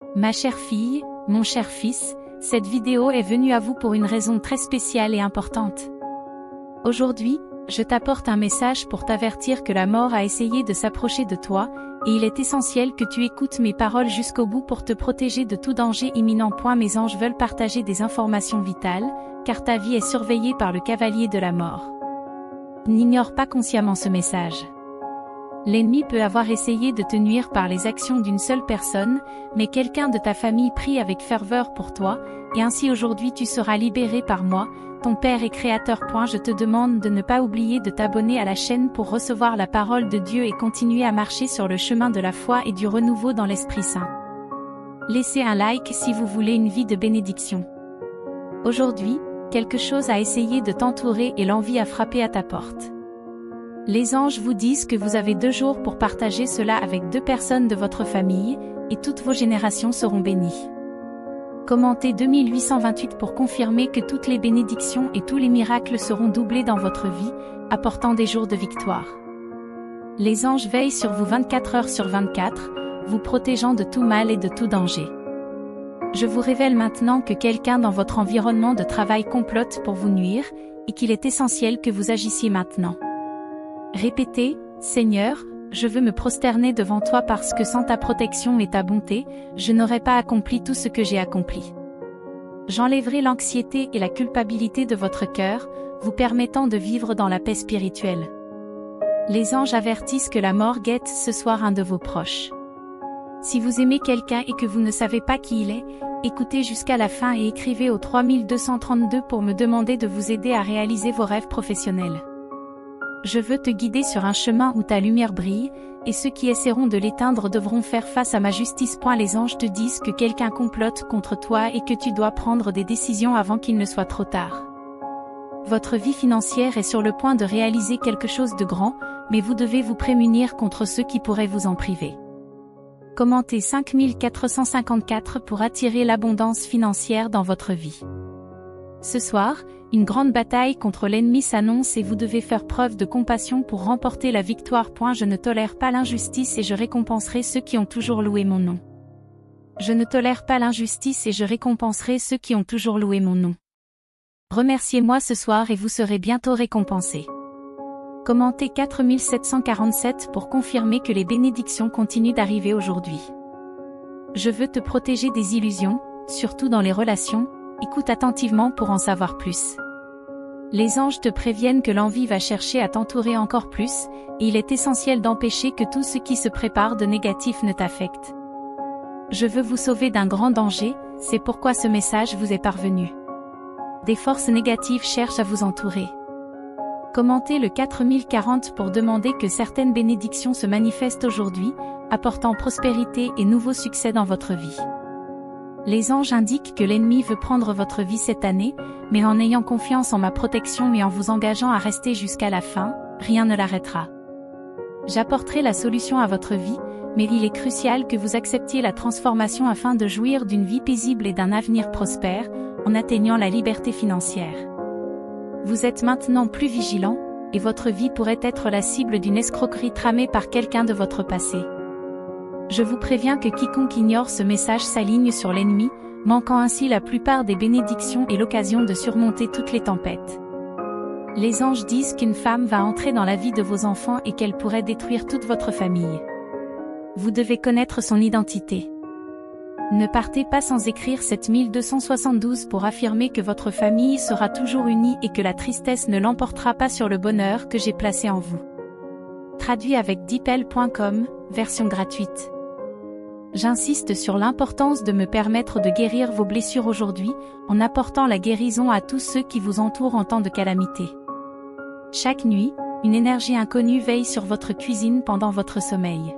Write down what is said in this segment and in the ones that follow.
Ma chère fille, mon cher fils, cette vidéo est venue à vous pour une raison très spéciale et importante. Aujourd'hui, je t'apporte un message pour t'avertir que la mort a essayé de s'approcher de toi, et il est essentiel que tu écoutes mes paroles jusqu'au bout pour te protéger de tout danger imminent. Mes anges veulent partager des informations vitales, car ta vie est surveillée par le cavalier de la mort. N'ignore pas consciemment ce message. L'ennemi peut avoir essayé de te nuire par les actions d'une seule personne, mais quelqu'un de ta famille prie avec ferveur pour toi, et ainsi aujourd'hui tu seras libéré par moi, ton Père et Créateur. Je te demande de ne pas oublier de t'abonner à la chaîne pour recevoir la parole de Dieu et continuer à marcher sur le chemin de la foi et du renouveau dans l'Esprit Saint. Laissez un like si vous voulez une vie de bénédiction. Aujourd'hui, quelque chose a essayé de t'entourer et l'envie a frappé à ta porte. Les anges vous disent que vous avez 2 jours pour partager cela avec 2 personnes de votre famille, et toutes vos générations seront bénies. Commentez 2828 pour confirmer que toutes les bénédictions et tous les miracles seront doublés dans votre vie, apportant des jours de victoire. Les anges veillent sur vous 24 heures sur 24, vous protégeant de tout mal et de tout danger. Je vous révèle maintenant que quelqu'un dans votre environnement de travail complote pour vous nuire, et qu'il est essentiel que vous agissiez maintenant. Répétez, Seigneur, je veux me prosterner devant toi parce que sans ta protection et ta bonté, je n'aurais pas accompli tout ce que j'ai accompli. J'enlèverai l'anxiété et la culpabilité de votre cœur, vous permettant de vivre dans la paix spirituelle. Les anges avertissent que la mort guette ce soir un de vos proches. Si vous aimez quelqu'un et que vous ne savez pas qui il est, écoutez jusqu'à la fin et écrivez au 3232 pour me demander de vous aider à réaliser vos rêves professionnels. Je veux te guider sur un chemin où ta lumière brille, et ceux qui essaieront de l'éteindre devront faire face à ma justice. Les anges te disent que quelqu'un complote contre toi et que tu dois prendre des décisions avant qu'il ne soit trop tard. Votre vie financière est sur le point de réaliser quelque chose de grand, mais vous devez vous prémunir contre ceux qui pourraient vous en priver. Commentez 5454 pour attirer l'abondance financière dans votre vie. Ce soir, une grande bataille contre l'ennemi s'annonce et vous devez faire preuve de compassion pour remporter la victoire. Je ne tolère pas l'injustice et je récompenserai ceux qui ont toujours loué mon nom. Je ne tolère pas l'injustice et je récompenserai ceux qui ont toujours loué mon nom. Remerciez-moi ce soir et vous serez bientôt récompensés. Commentez 4747 pour confirmer que les bénédictions continuent d'arriver aujourd'hui. Je veux te protéger des illusions, surtout dans les relations. Écoute attentivement pour en savoir plus. Les anges te préviennent que l'envie va chercher à t'entourer encore plus, et il est essentiel d'empêcher que tout ce qui se prépare de négatif ne t'affecte. Je veux vous sauver d'un grand danger, c'est pourquoi ce message vous est parvenu. Des forces négatives cherchent à vous entourer. Commentez le 4040 pour demander que certaines bénédictions se manifestent aujourd'hui, apportant prospérité et nouveaux succès dans votre vie. Les anges indiquent que l'ennemi veut prendre votre vie cette année, mais en ayant confiance en ma protection et en vous engageant à rester jusqu'à la fin, rien ne l'arrêtera. J'apporterai la solution à votre vie, mais il est crucial que vous acceptiez la transformation afin de jouir d'une vie paisible et d'un avenir prospère, en atteignant la liberté financière. Vous êtes maintenant plus vigilant, et votre vie pourrait être la cible d'une escroquerie tramée par quelqu'un de votre passé. Je vous préviens que quiconque ignore ce message s'aligne sur l'ennemi, manquant ainsi la plupart des bénédictions et l'occasion de surmonter toutes les tempêtes. Les anges disent qu'une femme va entrer dans la vie de vos enfants et qu'elle pourrait détruire toute votre famille. Vous devez connaître son identité. Ne partez pas sans écrire 7272 pour affirmer que votre famille sera toujours unie et que la tristesse ne l'emportera pas sur le bonheur que j'ai placé en vous. Traduit avec deepl.com, version gratuite. J'insiste sur l'importance de me permettre de guérir vos blessures aujourd'hui, en apportant la guérison à tous ceux qui vous entourent en temps de calamité. Chaque nuit, une énergie inconnue veille sur votre cuisine pendant votre sommeil.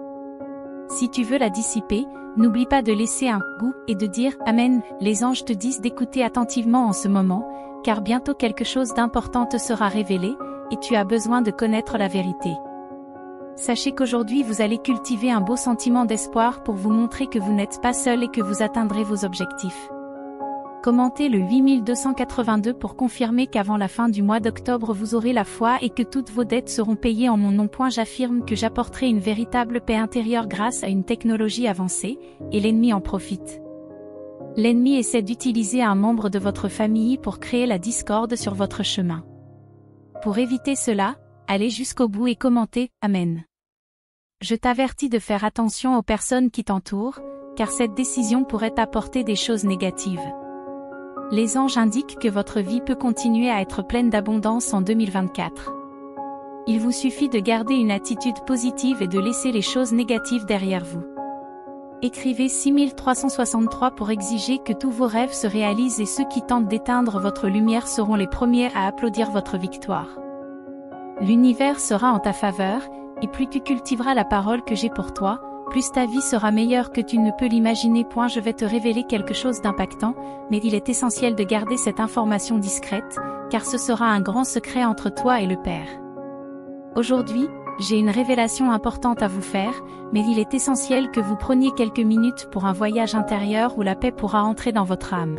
Si tu veux la dissiper, n'oublie pas de laisser un goût et de dire « Amen ». Les anges te disent d'écouter attentivement en ce moment, car bientôt quelque chose d'important te sera révélé, et tu as besoin de connaître la vérité. Sachez qu'aujourd'hui vous allez cultiver un beau sentiment d'espoir pour vous montrer que vous n'êtes pas seul et que vous atteindrez vos objectifs. Commentez le 8282 pour confirmer qu'avant la fin du mois d'octobre vous aurez la foi et que toutes vos dettes seront payées en mon nom. J'affirme que j'apporterai une véritable paix intérieure grâce à une technologie avancée, et l'ennemi en profite. L'ennemi essaie d'utiliser un membre de votre famille pour créer la discorde sur votre chemin. Pour éviter cela, allez jusqu'au bout et commentez « Amen ». Je t'avertis de faire attention aux personnes qui t'entourent, car cette décision pourrait apporter des choses négatives. Les anges indiquent que votre vie peut continuer à être pleine d'abondance en 2024. Il vous suffit de garder une attitude positive et de laisser les choses négatives derrière vous. Écrivez 6363 pour exiger que tous vos rêves se réalisent et ceux qui tentent d'éteindre votre lumière seront les premiers à applaudir votre victoire. L'univers sera en ta faveur, et plus tu cultiveras la parole que j'ai pour toi, plus ta vie sera meilleure que tu ne peux l'imaginer. Je vais te révéler quelque chose d'impactant, mais il est essentiel de garder cette information discrète, car ce sera un grand secret entre toi et le Père. Aujourd'hui, j'ai une révélation importante à vous faire, mais il est essentiel que vous preniez quelques minutes pour un voyage intérieur où la paix pourra entrer dans votre âme.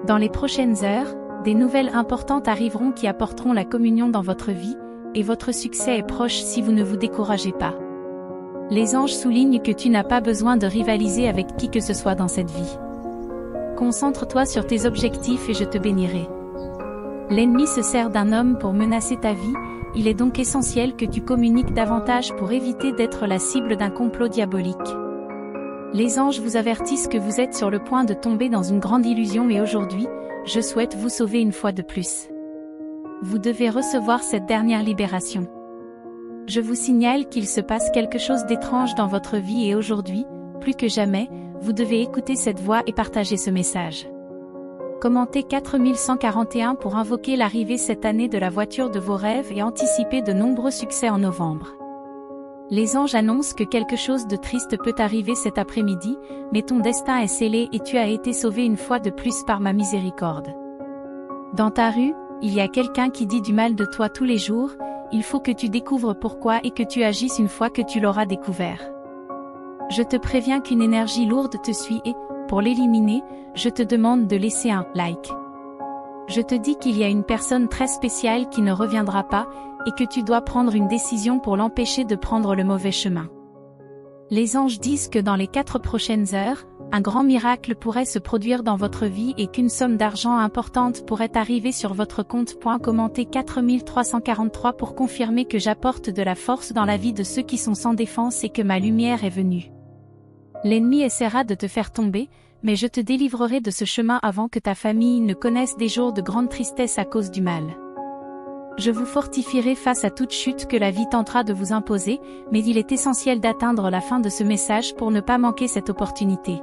Dans les prochaines heures, des nouvelles importantes arriveront qui apporteront la communion dans votre vie, et votre succès est proche si vous ne vous découragez pas. Les anges soulignent que tu n'as pas besoin de rivaliser avec qui que ce soit dans cette vie. Concentre-toi sur tes objectifs et je te bénirai. L'ennemi se sert d'un homme pour menacer ta vie, il est donc essentiel que tu communiques davantage pour éviter d'être la cible d'un complot diabolique. Les anges vous avertissent que vous êtes sur le point de tomber dans une grande illusion et aujourd'hui, je souhaite vous sauver une fois de plus. Vous devez recevoir cette dernière libération. Je vous signale qu'il se passe quelque chose d'étrange dans votre vie et aujourd'hui, plus que jamais, vous devez écouter cette voix et partager ce message. Commentez 4141 pour invoquer l'arrivée cette année de la voiture de vos rêves et anticiper de nombreux succès en novembre. Les anges annoncent que quelque chose de triste peut arriver cet après-midi, mais ton destin est scellé et tu as été sauvé une fois de plus par ma miséricorde. Dans ta rue, il y a quelqu'un qui dit du mal de toi tous les jours, il faut que tu découvres pourquoi et que tu agisses une fois que tu l'auras découvert. Je te préviens qu'une énergie lourde te suit et, pour l'éliminer, je te demande de laisser un « like ». Je te dis qu'il y a une personne très spéciale qui ne reviendra pas, et que tu dois prendre une décision pour l'empêcher de prendre le mauvais chemin. Les anges disent que dans les 4 prochaines heures, un grand miracle pourrait se produire dans votre vie et qu'une somme d'argent importante pourrait arriver sur votre compte. Commentez 4343 pour confirmer que j'apporte de la force dans la vie de ceux qui sont sans défense et que ma lumière est venue. L'ennemi essaiera de te faire tomber, mais je te délivrerai de ce chemin avant que ta famille ne connaisse des jours de grande tristesse à cause du mal. Je vous fortifierai face à toute chute que la vie tentera de vous imposer, mais il est essentiel d'atteindre la fin de ce message pour ne pas manquer cette opportunité.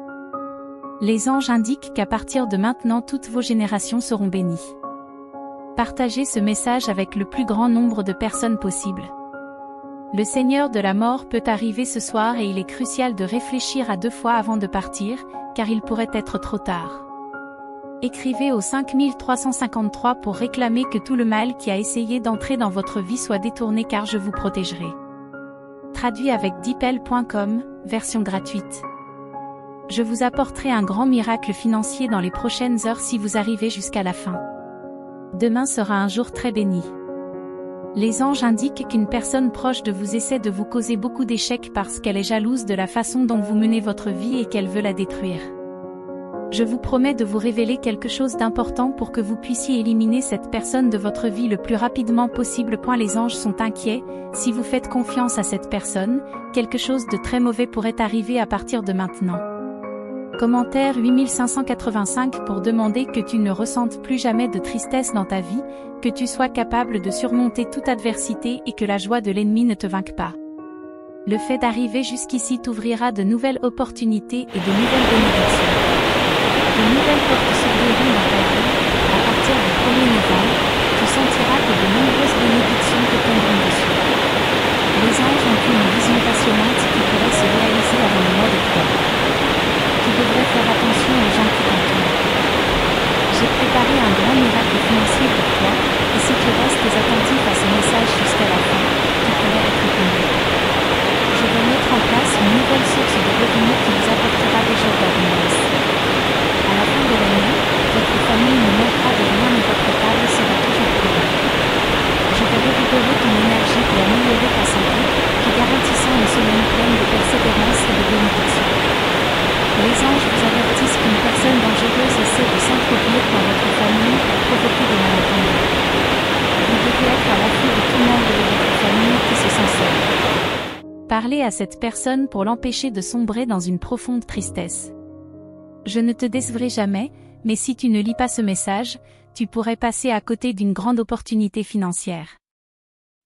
Les anges indiquent qu'à partir de maintenant toutes vos générations seront bénies. Partagez ce message avec le plus grand nombre de personnes possible. Le Seigneur de la mort peut arriver ce soir et il est crucial de réfléchir à 2 fois avant de partir, car il pourrait être trop tard. Écrivez au 5353 pour réclamer que tout le mal qui a essayé d'entrer dans votre vie soit détourné car je vous protégerai. Traduit avec deepl.com, version gratuite. Je vous apporterai un grand miracle financier dans les prochaines heures si vous arrivez jusqu'à la fin. Demain sera un jour très béni. Les anges indiquent qu'une personne proche de vous essaie de vous causer beaucoup d'échecs parce qu'elle est jalouse de la façon dont vous menez votre vie et qu'elle veut la détruire. Je vous promets de vous révéler quelque chose d'important pour que vous puissiez éliminer cette personne de votre vie le plus rapidement possible. Les anges sont inquiets, si vous faites confiance à cette personne, quelque chose de très mauvais pourrait arriver à partir de maintenant. Commentaire 8585 pour demander que tu ne ressentes plus jamais de tristesse dans ta vie, que tu sois capable de surmonter toute adversité et que la joie de l'ennemi ne te vainque pas. Le fait d'arriver jusqu'ici t'ouvrira de nouvelles opportunités et de nouvelles bénédictions. De nouvelles portes s'ouvriront dans ta vie, à partir du 1er novembre, tu sentiras que de nombreuses bénédictions te tomberont dessus. Les anges ont une vision passionnante qui pourrait se réaliser avant le mois d'octobre. Tu devrais faire attention aux gens qui t'entourent. J'ai préparé un grand miracle financier pour toi, et si tu restes attentif à ce message jusqu'à la fin, tu pourrais être comblé. Je vais mettre en place une nouvelle source de revenus qui vous apportera des jours d'abondance. À la fin de l'année, parler à cette personne pour l'empêcher de sombrer dans une profonde tristesse. Je ne te décevrai jamais, mais si tu ne lis pas ce message, tu pourrais passer à côté d'une grande opportunité financière.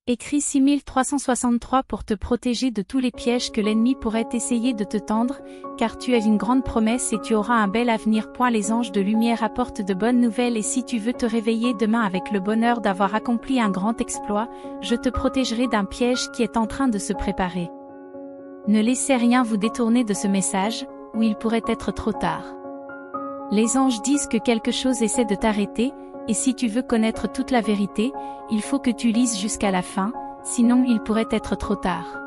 Écris 6363 pour te protéger de tous les pièges que l'ennemi pourrait essayer de te tendre, car tu as une grande promesse et tu auras un bel avenir. Les anges de lumière apportent de bonnes nouvelles et si tu veux te réveiller demain avec le bonheur d'avoir accompli un grand exploit, je te protégerai d'un piège qui est en train de se préparer. Ne laissez rien vous détourner de ce message, ou il pourrait être trop tard. Les anges disent que quelque chose essaie de t'arrêter, et si tu veux connaître toute la vérité, il faut que tu lises jusqu'à la fin, sinon il pourrait être trop tard.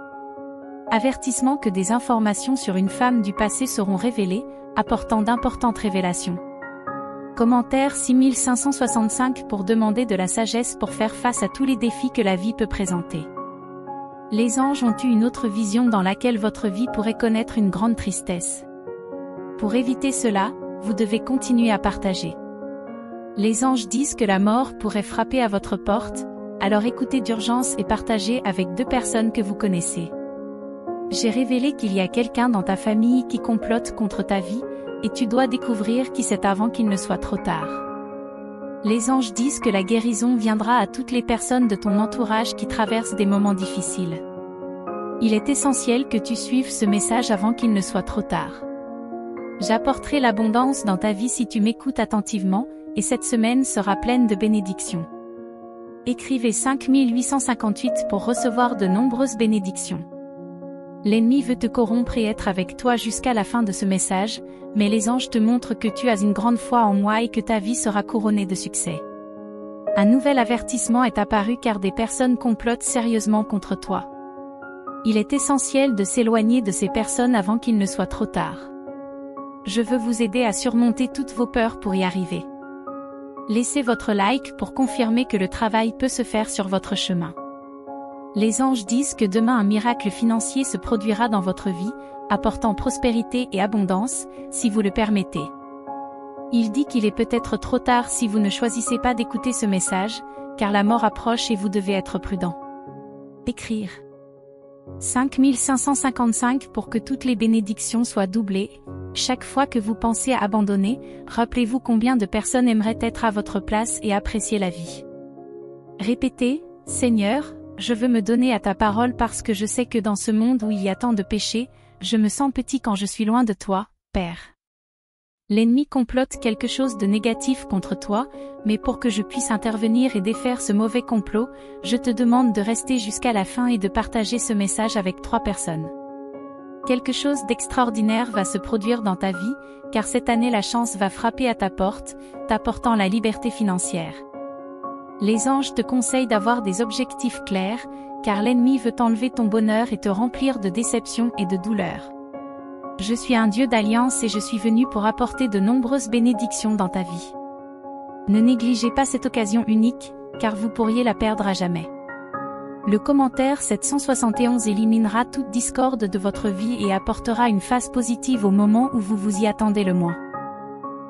Avertissement que des informations sur une femme du passé seront révélées, apportant d'importantes révélations. Commentaire 6565 pour demander de la sagesse pour faire face à tous les défis que la vie peut présenter. Les anges ont eu une autre vision dans laquelle votre vie pourrait connaître une grande tristesse. Pour éviter cela, vous devez continuer à partager. Les anges disent que la mort pourrait frapper à votre porte, alors écoutez d'urgence et partagez avec 2 personnes que vous connaissez. J'ai révélé qu'il y a quelqu'un dans ta famille qui complote contre ta vie, et tu dois découvrir qui c'est avant qu'il ne soit trop tard. Les anges disent que la guérison viendra à toutes les personnes de ton entourage qui traversent des moments difficiles. Il est essentiel que tu suives ce message avant qu'il ne soit trop tard. J'apporterai l'abondance dans ta vie si tu m'écoutes attentivement, et cette semaine sera pleine de bénédictions. Écrivez 5858 pour recevoir de nombreuses bénédictions. L'ennemi veut te corrompre et être avec toi jusqu'à la fin de ce message, mais les anges te montrent que tu as une grande foi en moi et que ta vie sera couronnée de succès. Un nouvel avertissement est apparu car des personnes complotent sérieusement contre toi. Il est essentiel de s'éloigner de ces personnes avant qu'il ne soit trop tard. Je veux vous aider à surmonter toutes vos peurs pour y arriver. Laissez votre like pour confirmer que le travail peut se faire sur votre chemin. Les anges disent que demain un miracle financier se produira dans votre vie, apportant prospérité et abondance, si vous le permettez. Il dit qu'il est peut-être trop tard si vous ne choisissez pas d'écouter ce message, car la mort approche et vous devez être prudent. Écrire 5555 pour que toutes les bénédictions soient doublées. Chaque fois que vous pensez à abandonner, rappelez-vous combien de personnes aimeraient être à votre place et apprécier la vie. Répétez, Seigneur, je veux me donner à ta parole parce que je sais que dans ce monde où il y a tant de péchés, je me sens petit quand je suis loin de toi, Père. L'ennemi complote quelque chose de négatif contre toi, mais pour que je puisse intervenir et défaire ce mauvais complot, je te demande de rester jusqu'à la fin et de partager ce message avec 3 personnes. Quelque chose d'extraordinaire va se produire dans ta vie, car cette année la chance va frapper à ta porte, t'apportant la liberté financière. Les anges te conseillent d'avoir des objectifs clairs, car l'ennemi veut t'enlever ton bonheur et te remplir de déception et de douleur. Je suis un Dieu d'alliance et je suis venu pour apporter de nombreuses bénédictions dans ta vie. Ne négligez pas cette occasion unique, car vous pourriez la perdre à jamais. Le commentaire 771 éliminera toute discorde de votre vie et apportera une phase positive au moment où vous vous y attendez le moins.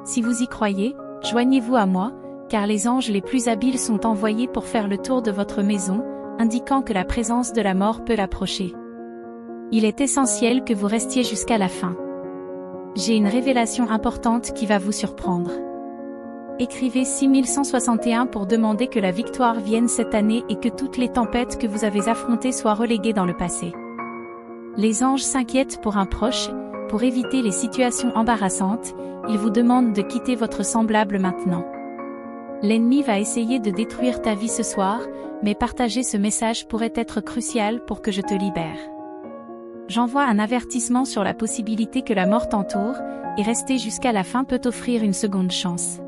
Si vous y croyez, joignez-vous à moi, car les anges les plus habiles sont envoyés pour faire le tour de votre maison, indiquant que la présence de la mort peut approcher. Il est essentiel que vous restiez jusqu'à la fin. J'ai une révélation importante qui va vous surprendre. Écrivez 6161 pour demander que la victoire vienne cette année et que toutes les tempêtes que vous avez affrontées soient reléguées dans le passé. Les anges s'inquiètent pour un proche, pour éviter les situations embarrassantes, ils vous demandent de quitter votre semblable maintenant. L'ennemi va essayer de détruire ta vie ce soir, mais partager ce message pourrait être crucial pour que je te libère. J'envoie un avertissement sur la possibilité que la mort t'entoure, et rester jusqu'à la fin peut offrir une seconde chance.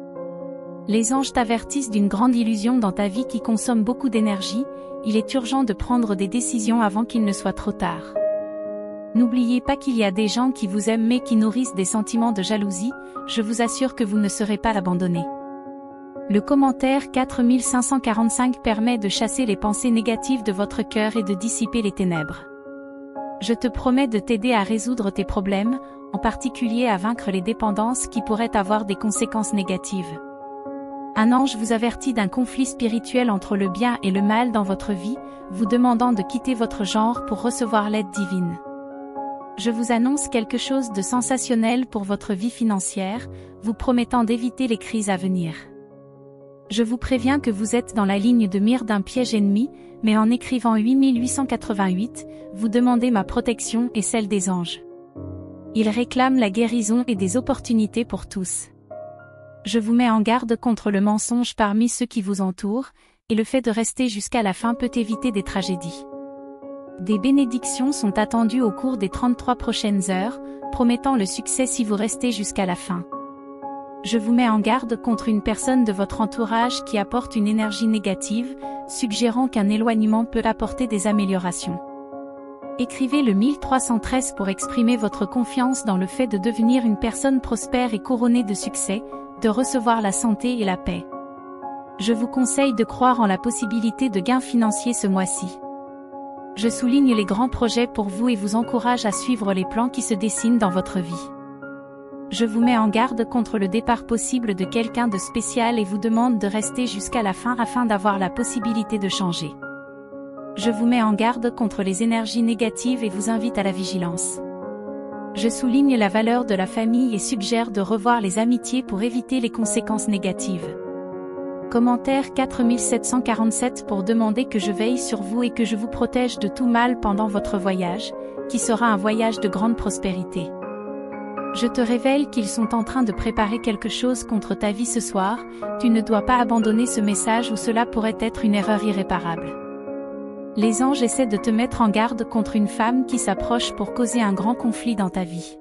Les anges t'avertissent d'une grande illusion dans ta vie qui consomme beaucoup d'énergie, il est urgent de prendre des décisions avant qu'il ne soit trop tard. N'oubliez pas qu'il y a des gens qui vous aiment mais qui nourrissent des sentiments de jalousie, je vous assure que vous ne serez pas abandonnés. Le commentaire 4545 permet de chasser les pensées négatives de votre cœur et de dissiper les ténèbres. Je te promets de t'aider à résoudre tes problèmes, en particulier à vaincre les dépendances qui pourraient avoir des conséquences négatives. Un ange vous avertit d'un conflit spirituel entre le bien et le mal dans votre vie, vous demandant de quitter votre genre pour recevoir l'aide divine. Je vous annonce quelque chose de sensationnel pour votre vie financière, vous promettant d'éviter les crises à venir. Je vous préviens que vous êtes dans la ligne de mire d'un piège ennemi, mais en écrivant 8888, vous demandez ma protection et celle des anges. Ils réclament la guérison et des opportunités pour tous. Je vous mets en garde contre le mensonge parmi ceux qui vous entourent, et le fait de rester jusqu'à la fin peut éviter des tragédies. Des bénédictions sont attendues au cours des 33 prochaines heures, promettant le succès si vous restez jusqu'à la fin. Je vous mets en garde contre une personne de votre entourage qui apporte une énergie négative, suggérant qu'un éloignement peut apporter des améliorations. Écrivez le 1313 pour exprimer votre confiance dans le fait de devenir une personne prospère et couronnée de succès, de recevoir la santé et la paix. Je vous conseille de croire en la possibilité de gains financiers ce mois-ci. Je souligne les grands projets pour vous et vous encourage à suivre les plans qui se dessinent dans votre vie. Je vous mets en garde contre le départ possible de quelqu'un de spécial et vous demande de rester jusqu'à la fin afin d'avoir la possibilité de changer. Je vous mets en garde contre les énergies négatives et vous invite à la vigilance. Je souligne la valeur de la famille et suggère de revoir les amitiés pour éviter les conséquences négatives. Commentaire 4747 pour demander que je veille sur vous et que je vous protège de tout mal pendant votre voyage, qui sera un voyage de grande prospérité. Je te révèle qu'ils sont en train de préparer quelque chose contre ta vie ce soir, tu ne dois pas abandonner ce message ou cela pourrait être une erreur irréparable. Les anges essaient de te mettre en garde contre une femme qui s'approche pour causer un grand conflit dans ta vie.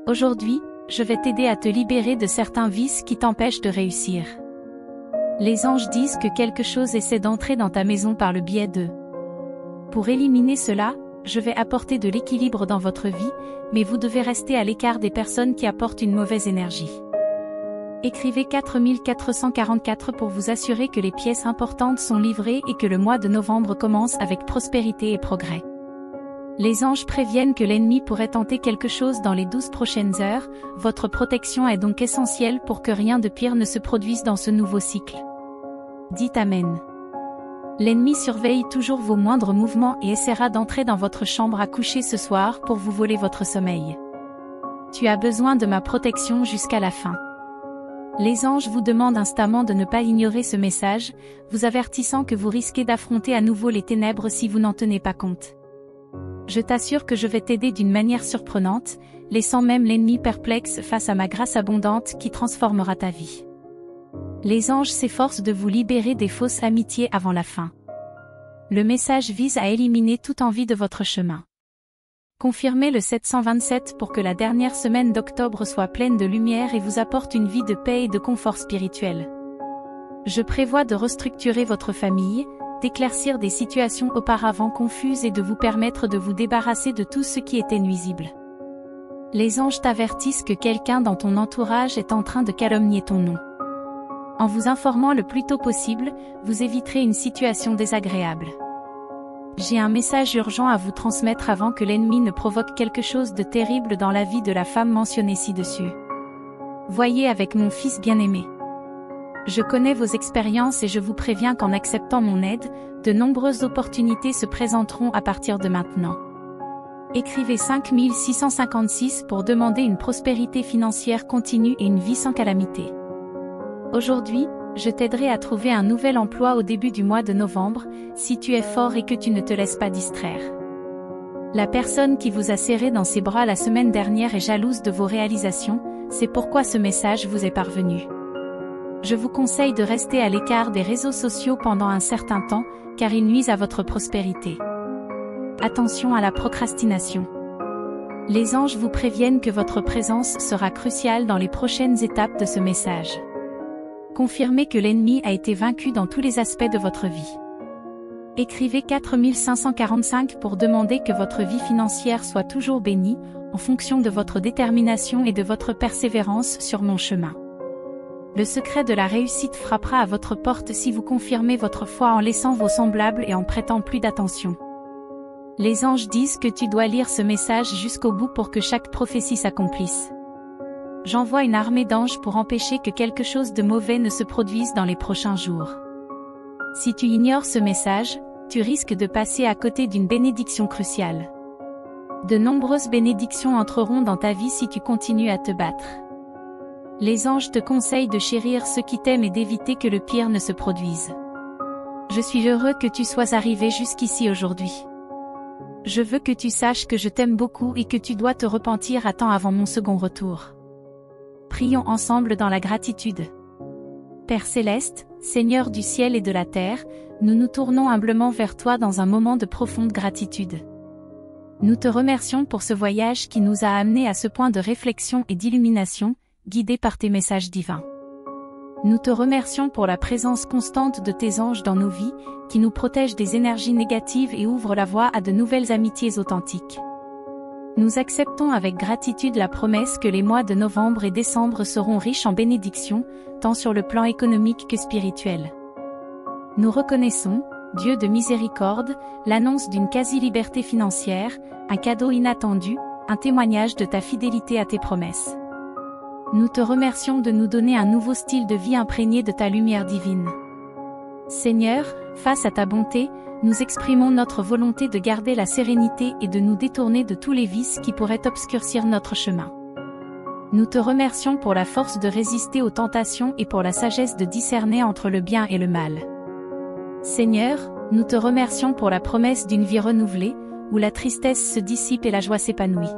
Aujourd'hui, je vais t'aider à te libérer de certains vices qui t'empêchent de réussir. Les anges disent que quelque chose essaie d'entrer dans ta maison par le biais d'eux. Pour éliminer cela, je vais apporter de l'équilibre dans votre vie, mais vous devez rester à l'écart des personnes qui apportent une mauvaise énergie. Écrivez 4444 pour vous assurer que les pièces importantes sont livrées et que le mois de novembre commence avec prospérité et progrès. Les anges préviennent que l'ennemi pourrait tenter quelque chose dans les 12 prochaines heures, votre protection est donc essentielle pour que rien de pire ne se produise dans ce nouveau cycle. Dites Amen. L'ennemi surveille toujours vos moindres mouvements et essaiera d'entrer dans votre chambre à coucher ce soir pour vous voler votre sommeil. Tu as besoin de ma protection jusqu'à la fin. Les anges vous demandent instamment de ne pas ignorer ce message, vous avertissant que vous risquez d'affronter à nouveau les ténèbres si vous n'en tenez pas compte. Je t'assure que je vais t'aider d'une manière surprenante, laissant même l'ennemi perplexe face à ma grâce abondante qui transformera ta vie. Les anges s'efforcent de vous libérer des fausses amitiés avant la fin. Le message vise à éliminer toute envie de votre chemin. Confirmez le 727 pour que la dernière semaine d'octobre soit pleine de lumière et vous apporte une vie de paix et de confort spirituel. Je prévois de restructurer votre famille, d'éclaircir des situations auparavant confuses et de vous permettre de vous débarrasser de tout ce qui était nuisible. Les anges t'avertissent que quelqu'un dans ton entourage est en train de calomnier ton nom. En vous informant le plus tôt possible, vous éviterez une situation désagréable. J'ai un message urgent à vous transmettre avant que l'ennemi ne provoque quelque chose de terrible dans la vie de la femme mentionnée ci-dessus. Voyez avec mon fils bien-aimé. Je connais vos expériences et je vous préviens qu'en acceptant mon aide, de nombreuses opportunités se présenteront à partir de maintenant. Écrivez 5656 pour demander une prospérité financière continue et une vie sans calamité. Aujourd'hui, je t'aiderai à trouver un nouvel emploi au début du mois de novembre, si tu es fort et que tu ne te laisses pas distraire. La personne qui vous a serré dans ses bras la semaine dernière est jalouse de vos réalisations, c'est pourquoi ce message vous est parvenu. Je vous conseille de rester à l'écart des réseaux sociaux pendant un certain temps, car ils nuisent à votre prospérité. Attention à la procrastination. Les anges vous préviennent que votre présence sera cruciale dans les prochaines étapes de ce message. Confirmez que l'ennemi a été vaincu dans tous les aspects de votre vie. Écrivez 4545 pour demander que votre vie financière soit toujours bénie, en fonction de votre détermination et de votre persévérance sur mon chemin. Le secret de la réussite frappera à votre porte si vous confirmez votre foi en laissant vos semblables et en prêtant plus d'attention. Les anges disent que tu dois lire ce message jusqu'au bout pour que chaque prophétie s'accomplisse. J'envoie une armée d'anges pour empêcher que quelque chose de mauvais ne se produise dans les prochains jours. Si tu ignores ce message, tu risques de passer à côté d'une bénédiction cruciale. De nombreuses bénédictions entreront dans ta vie si tu continues à te battre. Les anges te conseillent de chérir ceux qui t'aiment et d'éviter que le pire ne se produise. Je suis heureux que tu sois arrivé jusqu'ici aujourd'hui. Je veux que tu saches que je t'aime beaucoup et que tu dois te repentir à temps avant mon second retour. Prions ensemble dans la gratitude. Père céleste, Seigneur du ciel et de la terre, nous nous tournons humblement vers toi dans un moment de profonde gratitude. Nous te remercions pour ce voyage qui nous a amenés à ce point de réflexion et d'illumination, guidés par tes messages divins. Nous te remercions pour la présence constante de tes anges dans nos vies, qui nous protègent des énergies négatives et ouvrent la voie à de nouvelles amitiés authentiques. Nous acceptons avec gratitude la promesse que les mois de novembre et décembre seront riches en bénédictions, tant sur le plan économique que spirituel. Nous reconnaissons, Dieu de miséricorde, l'annonce d'une quasi-liberté financière, un cadeau inattendu, un témoignage de ta fidélité à tes promesses. Nous te remercions de nous donner un nouveau style de vie imprégné de ta lumière divine. Seigneur, face à ta bonté, nous exprimons notre volonté de garder la sérénité et de nous détourner de tous les vices qui pourraient obscurcir notre chemin. Nous te remercions pour la force de résister aux tentations et pour la sagesse de discerner entre le bien et le mal. Seigneur, nous te remercions pour la promesse d'une vie renouvelée, où la tristesse se dissipe et la joie s'épanouit.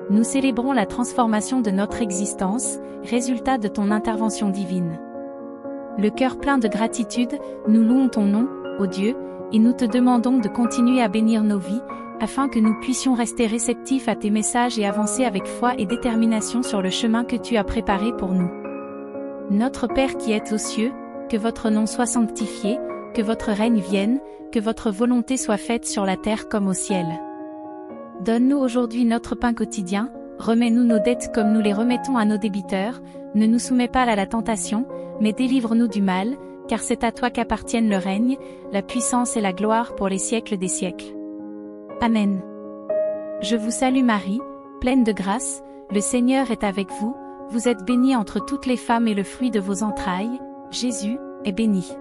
Nous célébrons la transformation de notre existence, résultat de ton intervention divine. Le cœur plein de gratitude, nous louons ton nom, ô Dieu, et nous te demandons de continuer à bénir nos vies, afin que nous puissions rester réceptifs à tes messages et avancer avec foi et détermination sur le chemin que tu as préparé pour nous. Notre Père qui es aux cieux, que votre nom soit sanctifié, que votre règne vienne, que votre volonté soit faite sur la terre comme au ciel. Donne-nous aujourd'hui notre pain quotidien, remets-nous nos dettes comme nous les remettons à nos débiteurs, ne nous soumets pas à la tentation, mais délivre-nous du mal, car c'est à toi qu'appartiennent le règne, la puissance et la gloire pour les siècles des siècles. Amen. Je vous salue Marie, pleine de grâce, le Seigneur est avec vous, vous êtes bénie entre toutes les femmes et le fruit de vos entrailles, Jésus, est béni.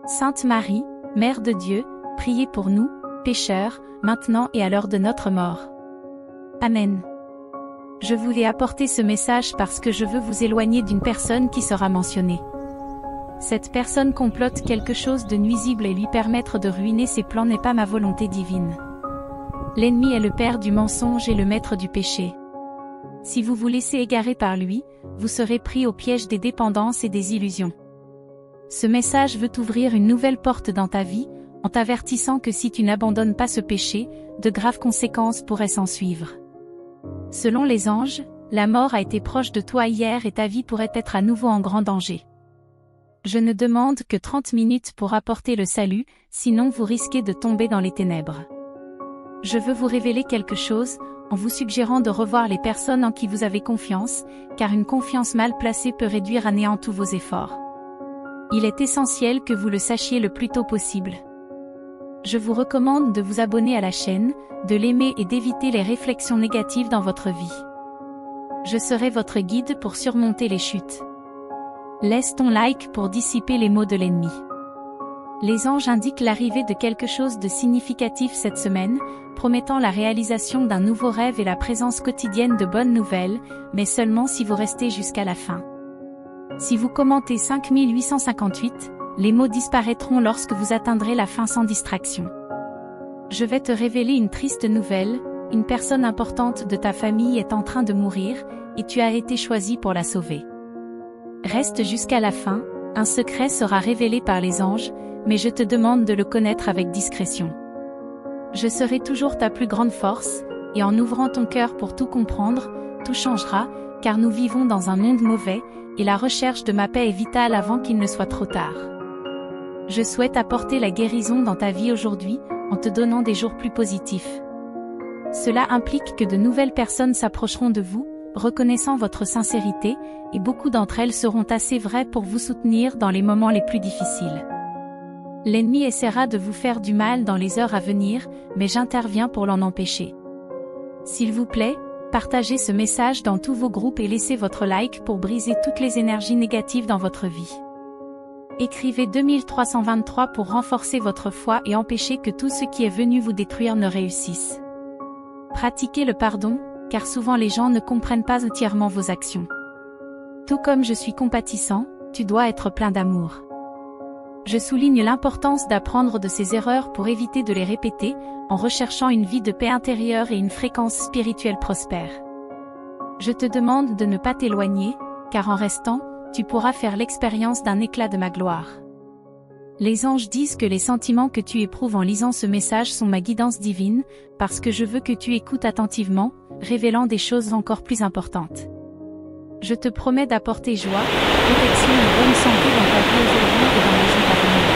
Sainte Marie, Mère de Dieu, priez pour nous, pécheurs, maintenant et à l'heure de notre mort. Amen. Je voulais apporter ce message parce que je veux vous éloigner d'une personne qui sera mentionnée. Cette personne complote quelque chose de nuisible et lui permettre de ruiner ses plans n'est pas ma volonté divine. L'ennemi est le père du mensonge et le maître du péché. Si vous vous laissez égarer par lui, vous serez pris au piège des dépendances et des illusions. Ce message veut ouvrir une nouvelle porte dans ta vie, en t'avertissant que si tu n'abandonnes pas ce péché, de graves conséquences pourraient s'en suivre. Selon les anges, la mort a été proche de toi hier et ta vie pourrait être à nouveau en grand danger. Je ne demande que 30 minutes pour apporter le salut, sinon vous risquez de tomber dans les ténèbres. Je veux vous révéler quelque chose, en vous suggérant de revoir les personnes en qui vous avez confiance, car une confiance mal placée peut réduire à néant tous vos efforts. Il est essentiel que vous le sachiez le plus tôt possible. Je vous recommande de vous abonner à la chaîne, de l'aimer et d'éviter les réflexions négatives dans votre vie. Je serai votre guide pour surmonter les chutes. Laisse ton like pour dissiper les maux de l'ennemi. Les anges indiquent l'arrivée de quelque chose de significatif cette semaine, promettant la réalisation d'un nouveau rêve et la présence quotidienne de bonnes nouvelles, mais seulement si vous restez jusqu'à la fin. Si vous commentez 5858, les mots disparaîtront lorsque vous atteindrez la fin sans distraction. Je vais te révéler une triste nouvelle, une personne importante de ta famille est en train de mourir, et tu as été choisi pour la sauver. Reste jusqu'à la fin, un secret sera révélé par les anges, mais je te demande de le connaître avec discrétion. Je serai toujours ta plus grande force, et en ouvrant ton cœur pour tout comprendre, tout changera, car nous vivons dans un monde mauvais, et la recherche de ma paix est vitale avant qu'il ne soit trop tard. Je souhaite apporter la guérison dans ta vie aujourd'hui, en te donnant des jours plus positifs. Cela implique que de nouvelles personnes s'approcheront de vous, reconnaissant votre sincérité, et beaucoup d'entre elles seront assez vraies pour vous soutenir dans les moments les plus difficiles. L'ennemi essaiera de vous faire du mal dans les heures à venir, mais j'interviens pour l'en empêcher. S'il vous plaît, partagez ce message dans tous vos groupes et laissez votre like pour briser toutes les énergies négatives dans votre vie. Écrivez 2323 pour renforcer votre foi et empêcher que tout ce qui est venu vous détruire ne réussisse. Pratiquez le pardon, car souvent les gens ne comprennent pas entièrement vos actions. Tout comme je suis compatissant, tu dois être plein d'amour. Je souligne l'importance d'apprendre de ses erreurs pour éviter de les répéter, en recherchant une vie de paix intérieure et une fréquence spirituelle prospère. Je te demande de ne pas t'éloigner, car en restant, tu pourras faire l'expérience d'un éclat de ma gloire. Les anges disent que les sentiments que tu éprouves en lisant ce message sont ma guidance divine, parce que je veux que tu écoutes attentivement, révélant des choses encore plus importantes. Je te promets d'apporter joie, protection et bonne santé dans ta vie aujourd'hui et dans les jours à venir.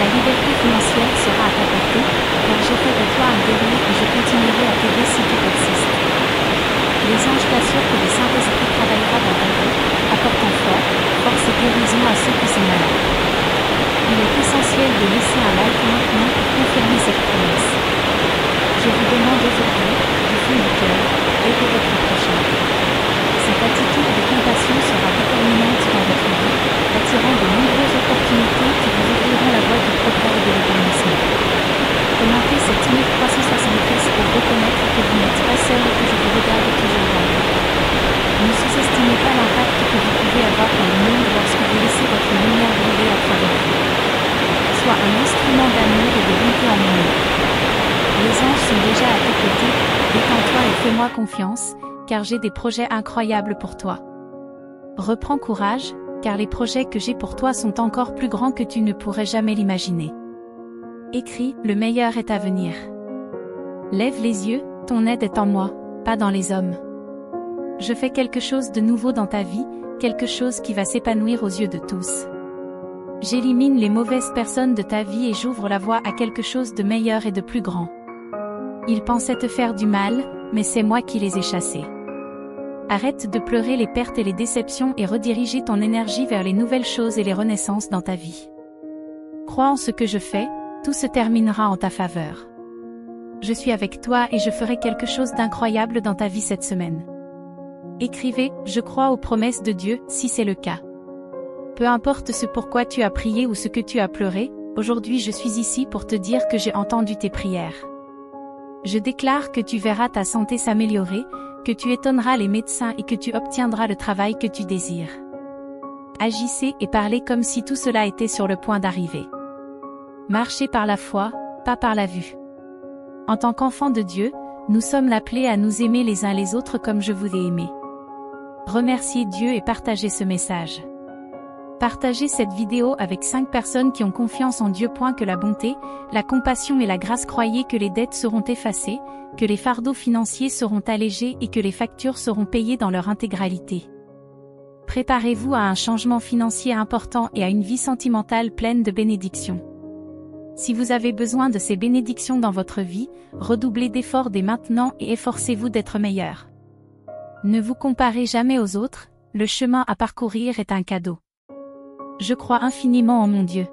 La liberté financière sera à ta portée, car j'ai fait de toi un guerrier et je continuerai à t'aider si tu persistes. Les anges t'assurent que le Saint-Esprit travaillera dans ta vie, apportant foi, force et guérison à ceux qui sont malades. Il est essentiel de laisser un like maintenant pour confirmer cette promesse. Je vous demande aujourd'hui, du fond du cœur, aidez votre prochain. Cette attitude de compassion sera déterminante dans votre vie, attirant de nombreuses opportunités qui vous ouvriront la voie du progrès et de l'épanouissement. Commentez cette image 370 pour reconnaître que vous n'êtes pas seul et que je vous regarde toujours dans le. Ne sous-estimez pas l'impact que vous pouvez avoir dans le monde lorsque vous laissez votre lumière briller à travers vous. Sois un instrument d'amour et de bonté en moi. Les anges sont déjà à tes côtés, détends-toi et fais-moi confiance, car j'ai des projets incroyables pour toi. Reprends courage, car les projets que j'ai pour toi sont encore plus grands que tu ne pourrais jamais l'imaginer. Écris, le meilleur est à venir. Lève les yeux, ton aide est en moi, pas dans les hommes. Je fais quelque chose de nouveau dans ta vie, quelque chose qui va s'épanouir aux yeux de tous. J'élimine les mauvaises personnes de ta vie et j'ouvre la voie à quelque chose de meilleur et de plus grand. Ils pensaient te faire du mal, mais c'est moi qui les ai chassés. Arrête de pleurer les pertes et les déceptions et rediriger ton énergie vers les nouvelles choses et les renaissances dans ta vie. Crois en ce que je fais, tout se terminera en ta faveur. Je suis avec toi et je ferai quelque chose d'incroyable dans ta vie cette semaine. Écrivez, je crois aux promesses de Dieu, si c'est le cas. Peu importe ce pourquoi tu as prié ou ce que tu as pleuré, aujourd'hui je suis ici pour te dire que j'ai entendu tes prières. Je déclare que tu verras ta santé s'améliorer, que tu étonneras les médecins et que tu obtiendras le travail que tu désires. Agissez et parlez comme si tout cela était sur le point d'arriver. Marchez par la foi, pas par la vue. En tant qu'enfants de Dieu, nous sommes appelés à nous aimer les uns les autres comme je vous ai aimé. Remerciez Dieu et partagez ce message. Partagez cette vidéo avec 5 personnes qui ont confiance en Dieu. Que la bonté, la compassion et la grâce, croyez que les dettes seront effacées, que les fardeaux financiers seront allégés et que les factures seront payées dans leur intégralité. Préparez-vous à un changement financier important et à une vie sentimentale pleine de bénédictions. Si vous avez besoin de ces bénédictions dans votre vie, redoublez d'efforts dès maintenant et efforcez-vous d'être meilleur. Ne vous comparez jamais aux autres, le chemin à parcourir est un cadeau. Je crois infiniment en mon Dieu.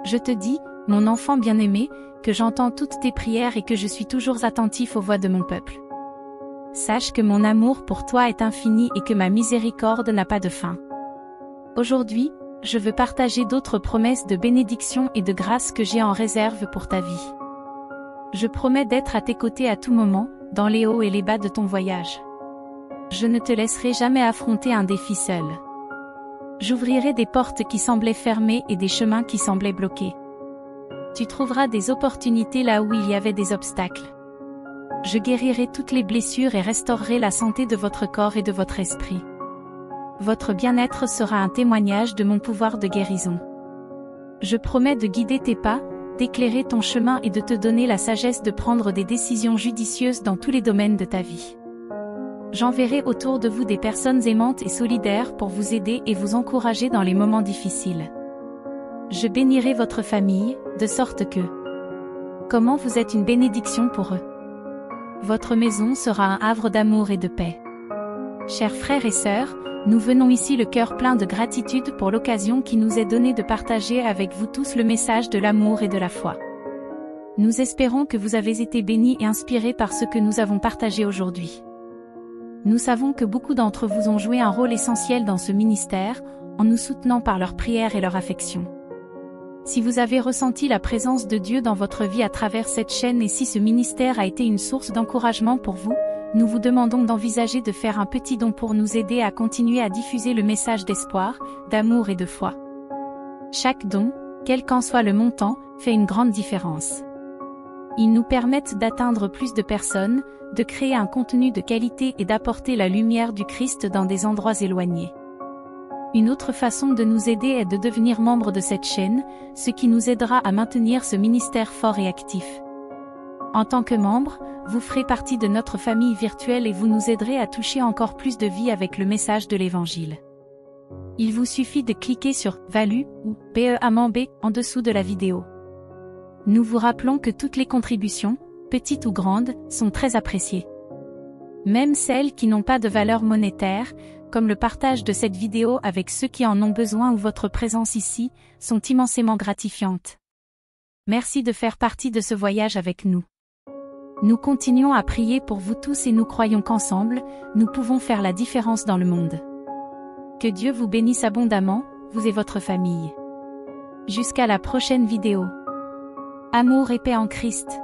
Je te dis, mon enfant bien-aimé, que j'entends toutes tes prières et que je suis toujours attentif aux voix de mon peuple. Sache que mon amour pour toi est infini et que ma miséricorde n'a pas de fin. Aujourd'hui, je veux partager d'autres promesses de bénédiction et de grâce que j'ai en réserve pour ta vie. Je promets d'être à tes côtés à tout moment, dans les hauts et les bas de ton voyage. Je ne te laisserai jamais affronter un défi seul. J'ouvrirai des portes qui semblaient fermées et des chemins qui semblaient bloqués. Tu trouveras des opportunités là où il y avait des obstacles. Je guérirai toutes les blessures et restaurerai la santé de votre corps et de votre esprit. Votre bien-être sera un témoignage de mon pouvoir de guérison. Je promets de guider tes pas, d'éclairer ton chemin et de te donner la sagesse de prendre des décisions judicieuses dans tous les domaines de ta vie. J'enverrai autour de vous des personnes aimantes et solidaires pour vous aider et vous encourager dans les moments difficiles. Je bénirai votre famille, de sorte que... Comment vous êtes une bénédiction pour eux. Votre maison sera un havre d'amour et de paix. Chers frères et sœurs, nous venons ici le cœur plein de gratitude pour l'occasion qui nous est donnée de partager avec vous tous le message de l'amour et de la foi. Nous espérons que vous avez été bénis et inspirés par ce que nous avons partagé aujourd'hui. Nous savons que beaucoup d'entre vous ont joué un rôle essentiel dans ce ministère, en nous soutenant par leurs prières et leur affection. Si vous avez ressenti la présence de Dieu dans votre vie à travers cette chaîne et si ce ministère a été une source d'encouragement pour vous, nous vous demandons d'envisager de faire un petit don pour nous aider à continuer à diffuser le message d'espoir, d'amour et de foi. Chaque don, quel qu'en soit le montant, fait une grande différence. Ils nous permettent d'atteindre plus de personnes, de créer un contenu de qualité et d'apporter la lumière du Christ dans des endroits éloignés. Une autre façon de nous aider est de devenir membre de cette chaîne, ce qui nous aidera à maintenir ce ministère fort et actif. En tant que membre, vous ferez partie de notre famille virtuelle et vous nous aiderez à toucher encore plus de vies avec le message de l'Évangile. Il vous suffit de cliquer sur « Value » ou « PEAMANB » en dessous de la vidéo. Nous vous rappelons que toutes les contributions, petites ou grandes, sont très appréciées. Même celles qui n'ont pas de valeur monétaire, comme le partage de cette vidéo avec ceux qui en ont besoin ou votre présence ici, sont immensément gratifiantes. Merci de faire partie de ce voyage avec nous. Nous continuons à prier pour vous tous et nous croyons qu'ensemble, nous pouvons faire la différence dans le monde. Que Dieu vous bénisse abondamment, vous et votre famille. Jusqu'à la prochaine vidéo. Amour et paix en Christ.